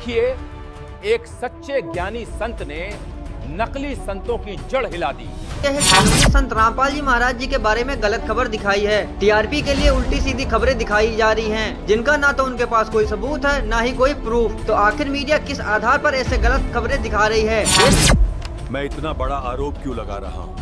देखिए, एक सच्चे ज्ञानी संत ने नकली संतों की जड़ हिला दी। संत रामपाल जी महाराज जी के बारे में गलत खबर दिखाई है। टीआरपी के लिए उल्टी सीधी खबरें दिखाई जा रही हैं, जिनका ना तो उनके पास कोई सबूत है, ना ही कोई प्रूफ। तो आखिर मीडिया किस आधार पर ऐसे गलत खबरें दिखा रही है? मैं इतना बड़ा आरोप क्यों लगा रहा हूँ?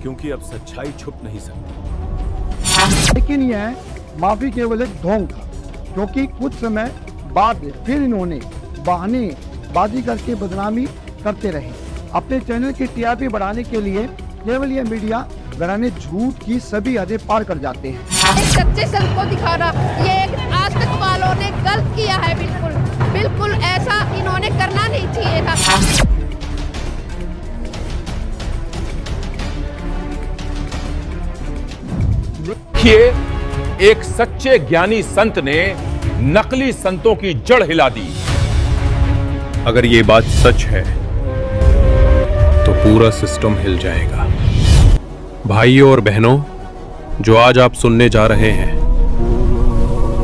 क्योंकि अब सच्चाई छुप नहीं सकती। लेकिन यह माफी केवल एक ढोंग था, क्योंकि कुछ समय बाद फिर इन्होंने बहानेबाजी करके बदनामी करते रहे। अपने चैनल की टीआरपी बढ़ाने के लिए केवल ये मीडिया घराने झूठ की सभी हदें पार कर जाते हैं। एक सच्चे संत को दिखाना, ये आज तक वालों ने गलत किया है। बिल्कुल ऐसा इन्होंने करना नहीं चाहिए था। देखिए, एक सच्चे ज्ञानी संत ने नकली संतों की जड़ हिला दी। अगर ये बात सच है तो पूरा सिस्टम हिल जाएगा। भाइयों और बहनों, जो आज आप सुनने जा रहे हैं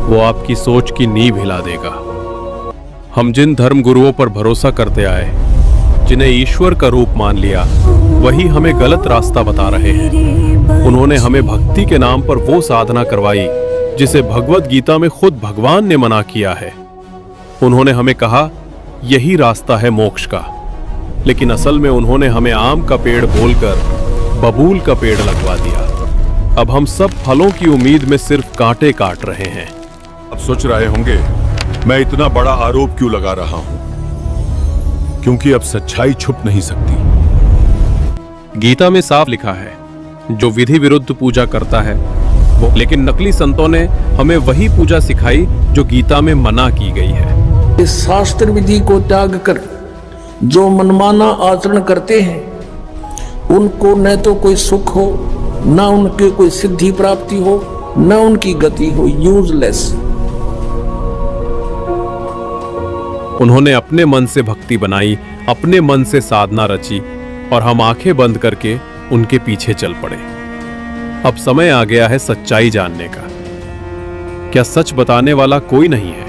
वो आपकी सोच की नींव हिला देगा। हम जिन धर्म गुरुओं पर भरोसा करते आए, जिन्हें ईश्वर का रूप मान लिया, वही हमें गलत रास्ता बता रहे हैं। उन्होंने हमें भक्ति के नाम पर वो साधना करवाई जिसे भगवत गीता में खुद भगवान ने मना किया है। उन्होंने हमें कहा यही रास्ता है मोक्ष का, लेकिन असल में उन्होंने हमें आम का पेड़ बोलकर बबूल का पेड़ लगवा दिया। अब हम सब फलों की उम्मीद में सिर्फ कांटे काट रहे हैं। आप सोच रहे होंगे मैं इतना बड़ा आरोप क्यों लगा रहा हूं? क्योंकि अब सच्चाई छुप नहीं सकती। गीता में साफ लिखा है, जो विधि विरुद्ध पूजा करता है वो, लेकिन नकली संतों ने हमें वही पूजा सिखाई जो गीता में मना की गई है। इस शास्त्र विधि को त्याग कर जो मनमाना आचरण करते हैं, उनको न तो कोई सुख हो, न उनके कोई सिद्धि प्राप्ति हो, न उनकी गति हो। यूजलेस। उन्होंने अपने मन से भक्ति बनाई, अपने मन से साधना रची, और हम आंखें बंद करके उनके पीछे चल पड़े। अब समय आ गया है सच्चाई जानने का। क्या सच बताने वाला कोई नहीं है?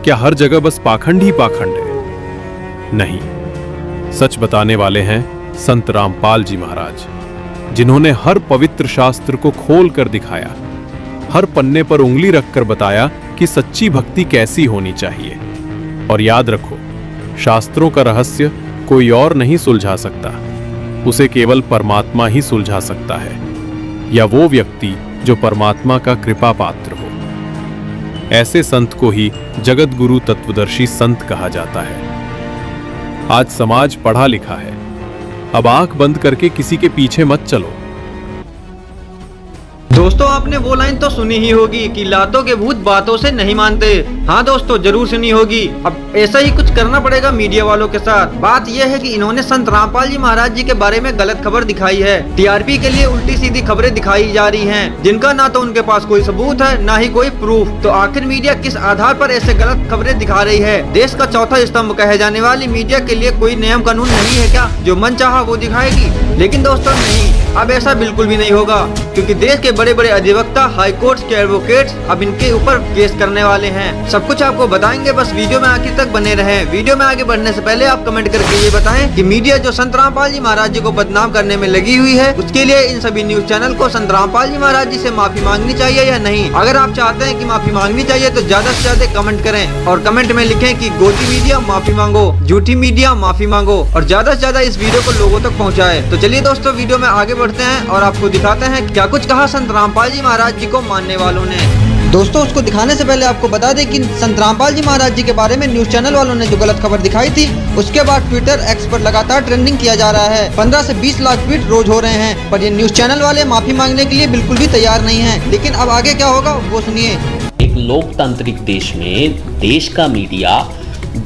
क्या हर जगह बस पाखंड ही पाखंड है? नहीं, सच बताने वाले हैं संत रामपाल जी महाराज, जिन्होंने हर पवित्र शास्त्र को खोल कर दिखाया, हर पन्ने पर उंगली रखकर बताया कि सच्ची भक्ति कैसी होनी चाहिए। और याद रखो, शास्त्रों का रहस्य कोई और नहीं सुलझा सकता, उसे केवल परमात्मा ही सुलझा सकता है, या वो व्यक्ति जो परमात्मा का कृपा पात्र हो। ऐसे संत को ही जगत गुरु तत्वदर्शी संत कहा जाता है। आज समाज पढ़ा लिखा है, अब आंख बंद करके किसी के पीछे मत चलो। दोस्तों, आपने वो लाइन तो सुनी ही होगी कि लातों के भूत बातों से नहीं मानते। हाँ दोस्तों, जरूर सुनी होगी। अब ऐसा ही कुछ करना पड़ेगा मीडिया वालों के साथ। बात यह है कि इन्होंने संत रामपाल जी महाराज जी के बारे में गलत खबर दिखाई है। टीआरपी के लिए उल्टी सीधी खबरें दिखाई जा रही हैं, जिनका ना तो उनके पास कोई सबूत है, ना ही कोई प्रूफ। तो आखिर मीडिया किस आधार पर ऐसे गलत खबरें दिखा रही है? देश का चौथा स्तंभ कहे जाने वाली मीडिया के लिए कोई नियम कानून नहीं है क्या, जो मन चाहा वो दिखाएगी? लेकिन दोस्तों नहीं, अब ऐसा बिल्कुल भी नहीं होगा, क्योंकि देश के बड़े बड़े अधिवक्ता, हाई कोर्ट्स के एडवोकेट्स अब इनके ऊपर केस करने वाले हैं। सब कुछ आपको बताएंगे, बस वीडियो में आखिर तक बने रहें। वीडियो में आगे बढ़ने से पहले आप कमेंट करके ये बताएं कि मीडिया जो संत रामपाल जी महाराज जी को बदनाम करने में लगी हुई है, उसके लिए इन सभी न्यूज चैनल को संत रामपाल जी महाराज जी से माफी मांगनी चाहिए या नहीं। अगर आप चाहते हैं कि माफी मांगनी चाहिए तो ज्यादा से ज्यादा कमेंट करें और कमेंट में लिखें कि गोदी मीडिया माफी मांगो, झूठी मीडिया माफी मांगो, और ज्यादा से ज्यादा इस वीडियो को लोगों तक पहुँचाए। तो चलिए दोस्तों, वीडियो में आगे बढ़ते हैं और आपको दिखाते हैं क्या कुछ कहा संत रामपाल जी महाराज जी को मानने वालों ने। दोस्तों, उसको दिखाने से पहले आपको बता दें कि संत रामपाल जी महाराज जी के बारे में न्यूज चैनल वालों ने जो गलत खबर दिखाई थी, उसके बाद ट्विटर एक्स पर लगातार ट्रेंडिंग किया जा रहा है। 15 से 20 लाख ट्वीट रोज हो रहे हैं, पर ये न्यूज चैनल वाले माफी मांगने के लिए बिल्कुल भी तैयार नहीं है। लेकिन अब आगे क्या होगा वो सुनिए। एक लोकतांत्रिक देश में देश का मीडिया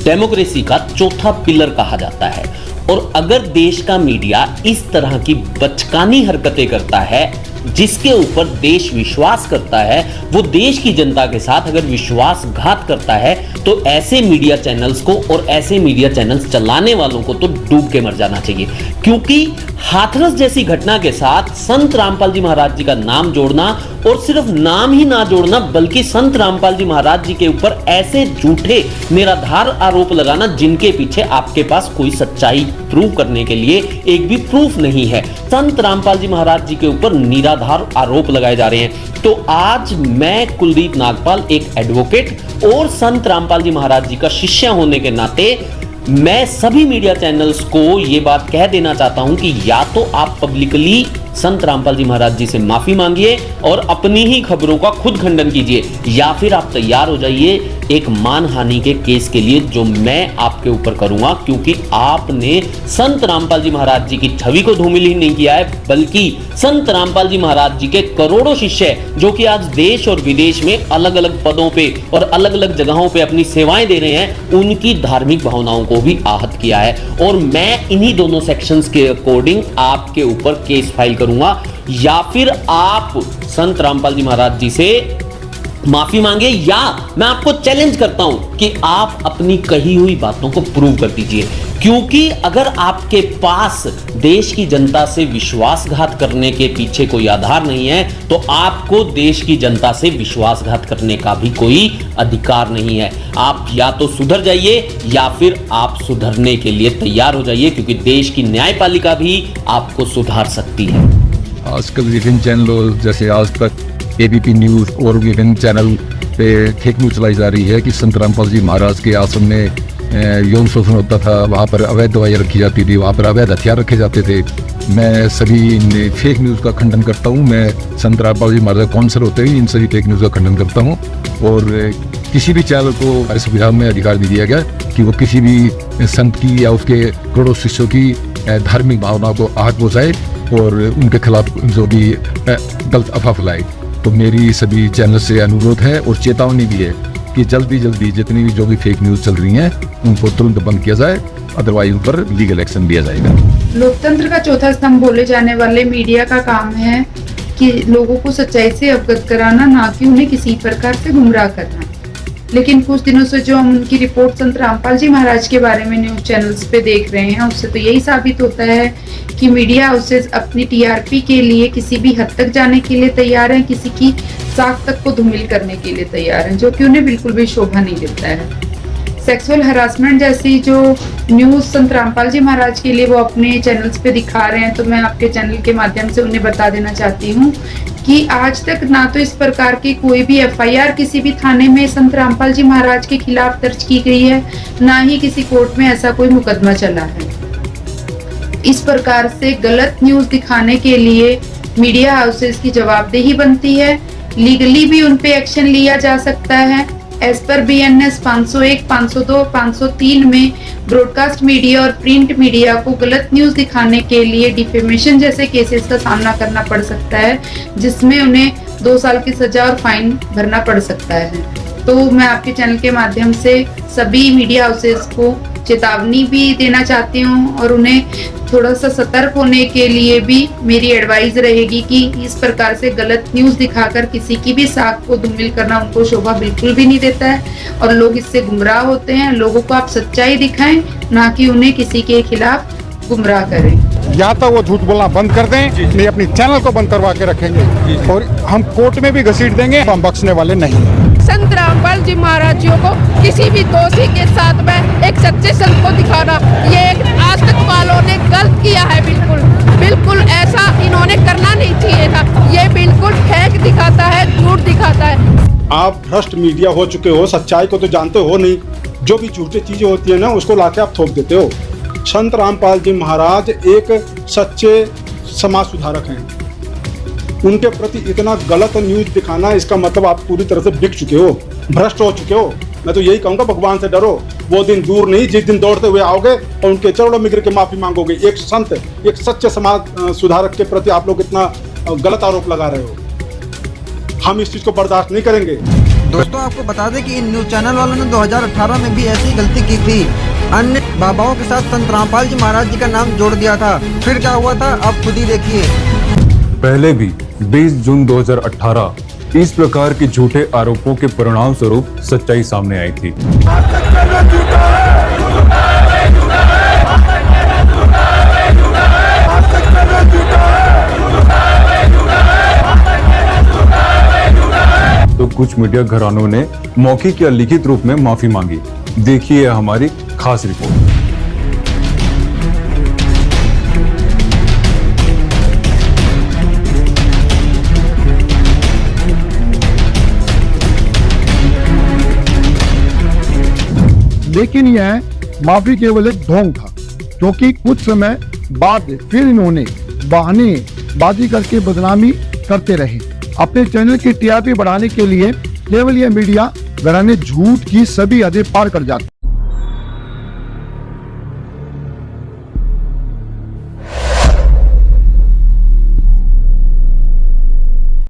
डेमोक्रेसी का चौथा पिलर कहा जाता है, और अगर देश का मीडिया इस तरह की बचकानी हरकतें करता है जिसके ऊपर देश विश्वास करता है, वो देश की जनता के साथ अगर विश्वासघात करता है, तो ऐसे मीडिया चैनल्स को और ऐसे मीडिया चैनल्स चलाने वालों को तो डूब के मर जाना चाहिए, क्योंकि हाथरस जैसी घटना के साथ संत रामपाल जी महाराज जी का नाम जोड़ना, और सिर्फ नाम ही ना जोड़ना बल्कि संत रामपाल जी महाराज जी के ऊपर ऐसे झूठे निराधार आरोप लगाना जिनके पीछे आपके पास कोई सच्चाई प्रूव करने के लिए एक भी प्रूफ नहीं है। संत रामपाल जी महाराज जी के ऊपर निराधार आरोप लगाए जा रहे हैं। तो आज मैं कुलदीप नागपाल, एक एडवोकेट और संत रामपाल जी महाराज जी का शिष्य होने के नाते मैं सभी मीडिया चैनल्स को यह बात कह देना चाहता हूं कि या तो आप पब्लिकली संत रामपाल जी महाराज जी से माफी मांगिए और अपनी ही खबरों का खुद खंडन कीजिए, या फिर आप तैयार हो जाइए एक मानहानि के केस के लिए जो मैं आपके ऊपर करूंगा, क्योंकि आपने संत रामपाल जी महाराज जी की छवि को धूमिल ही नहीं किया है, बल्कि संत रामपाल जी महाराज जी के करोड़ों शिष्य जो कि आज देश और विदेश में अलग अलग पदों पे और अलग अलग जगहों पे अपनी सेवाएं दे रहे हैं, उनकी धार्मिक भावनाओं को भी आहत किया है। और मैं इन्हीं दोनों सेक्शंस के अकॉर्डिंग आपके ऊपर केस फाइल करूंगा, या फिर आप संत रामपाल जी महाराज जी से माफी मांगे, या मैं आपको चैलेंज करता हूं कि आप अपनी कही हुई बातों को प्रूव कर दीजिए। क्योंकि अगर आपके पास देश की जनता से विश्वासघात करने के पीछे कोई आधार नहीं है, तो आपको देश की जनता से विश्वासघात करने का भी कोई अधिकार नहीं है। आप या तो सुधर जाइए या फिर आप सुधरने के लिए तैयार हो जाइए, क्योंकि देश की न्यायपालिका भी आपको सुधार सकती है। आजकल विभिन्न चैनलों जैसे आज तक, एबीपी न्यूज़ और विभिन्न चैनल पे फेक न्यूज़ चलाई जा रही है कि संत रामपाल जी महाराज के आश्रम में यौन शोषण होता था, वहाँ पर अवैध दवाइयाँ रखी जाती थी, वहाँ पर अवैध हथियार रखे जाते थे। मैं सभी फेक न्यूज़ का खंडन करता हूँ। मैं संत रामपाल जी महाराज काउंसलर होते हुए इन सभी फेक न्यूज़ का खंडन करता हूँ, और किसी भी चैनल को हमारे संविधान में अधिकार नहीं दिया गया कि वो किसी भी संत की या उसके करोड़ों शिष्यों की धार्मिक भावना को आहत पहुँचाए और उनके खिलाफ जो भी गलत अफवाह फैलाए। तो मेरी सभी चैनल से अनुरोध है और चेतावनी भी है कि जल्दी जितनी भी जो भी फेक न्यूज़ चल रही हैं उनको तुरंत बंद किया जाए, अदरवाइज उन पर लीगल एक्शन लिया जाएगा। लोकतंत्र का चौथा स्तंभ बोले जाने वाले मीडिया का काम है कि लोगों को सच्चाई से अवगत कराना, ना कि उन्हें किसी प्रकार से गुमराह करना। लेकिन कुछ दिनों से जो हम उनकी रिपोर्ट संत रामपाल जी महाराज के बारे में न्यूज चैनल्स पे देख रहे हैं, उससे तो यही साबित होता है कि मीडिया हाउसेस अपनी टीआरपी के लिए किसी भी हद तक जाने के लिए तैयार हैं, किसी की साख तक को धूमिल करने के लिए तैयार हैं, जो कि उन्हें बिल्कुल भी शोभा नहीं देता है। सेक्सुअल हरासमेंट जैसी जो न्यूज संत रामपाल जी महाराज के लिए वो अपने चैनल्स पे दिखा रहे हैं, तो मैं आपके चैनल के माध्यम से उन्हें बता देना चाहती हूँ कि आज तक ना तो इस प्रकार की कोई भी एफआईआर किसी भी थाने में संत रामपाल जी महाराज के खिलाफ दर्ज की गई है, ना ही किसी कोर्ट में ऐसा कोई मुकदमा चला है। इस प्रकार से गलत न्यूज दिखाने के लिए मीडिया हाउसेस की जवाबदेही बनती है। लीगली भी उन पे एक्शन लिया जा सकता है। एज पर BNS 501, 502, 503 में ब्रॉडकास्ट मीडिया और प्रिंट मीडिया को गलत न्यूज दिखाने के लिए डिफेमेशन जैसे केसेस का सामना करना पड़ सकता है, जिसमें उन्हें 2 साल की सजा और फाइन भरना पड़ सकता है। तो मैं आपके चैनल के माध्यम से सभी मीडिया हाउसेस को चेतावनी भी देना चाहती हूँ, और उन्हें थोड़ा सा सतर्क होने के लिए भी मेरी एडवाइस रहेगी कि इस प्रकार से गलत न्यूज़ दिखाकर किसी की भी साख को धूमिल करना उनको शोभा बिल्कुल भी नहीं देता है, और लोग इससे गुमराह होते हैं। लोगों को आप सच्चाई दिखाएं, ना कि उन्हें किसी के खिलाफ गुमराह करें। या तो वो झूठ बोलना बंद कर दें, नहीं अपनी चैनल को बंद करवा के रखेंगे, और हम कोर्ट में भी घसीट देंगे, हम बख्शने वाले नहीं। संत रामपाल जी महाराज जी को किसी भी दोषी के साथ में एक सच्चे संत को दिखाना, ये एक आज तक वालों ने गलत किया है। बिल्कुल ऐसा इन्होंने करना नहीं चाहिए था। ये बिल्कुल फेक दिखाता है, झूठ दिखाता है। आप भ्रष्ट मीडिया हो चुके हो, सच्चाई को तो जानते हो नहीं, जो भी झूठी चीजें होती है ना उसको लाके आप थोप देते हो। संत रामपाल जी महाराज एक सच्चे समाज सुधारक हैं। उनके प्रति इतना गलत न्यूज दिखाना, इसका मतलब आप पूरी तरह से बिक चुके हो, भ्रष्ट हो चुके हो। मैं तो यही कहूँगा, भगवान से डरो। वो दिन दूर नहीं जिस दिन दौड़ते हुए आओगे और उनके चरणों में गिर के माफी मांगोगे। एक संत, एक सच्चे समाज सुधारक के प्रति आप लोग इतना गलत आरोप लगा रहे हो। हम इस चीज को बर्दाश्त नहीं करेंगे। दोस्तों, आपको बता दें कि इन न्यूज चैनल वालों ने 2018 में भी ऐसी गलती की थी। अन्य बाबाओं के साथ संत रामपाल जी महाराज जी का नाम जोड़ दिया था। फिर क्या हुआ था, आप खुद ही देखिए। पहले भी 20 जून 2018 इस प्रकार के झूठे आरोपों के परिणाम स्वरूप सच्चाई सामने आई थी। तो कुछ मीडिया घरानों ने मौखिक या लिखित रूप में माफी मांगी। देखिए हमारी खास रिपोर्ट। लेकिन यह माफी केवल एक ढोंग था, क्योंकि कुछ समय बाद फिर इन्होंने बहानेबाजी करके बदनामी करते रहे। अपने चैनल की टीआरपी बढ़ाने के लिए केवल ये मीडिया घराने झूठ की सभी हदें पार कर जाते।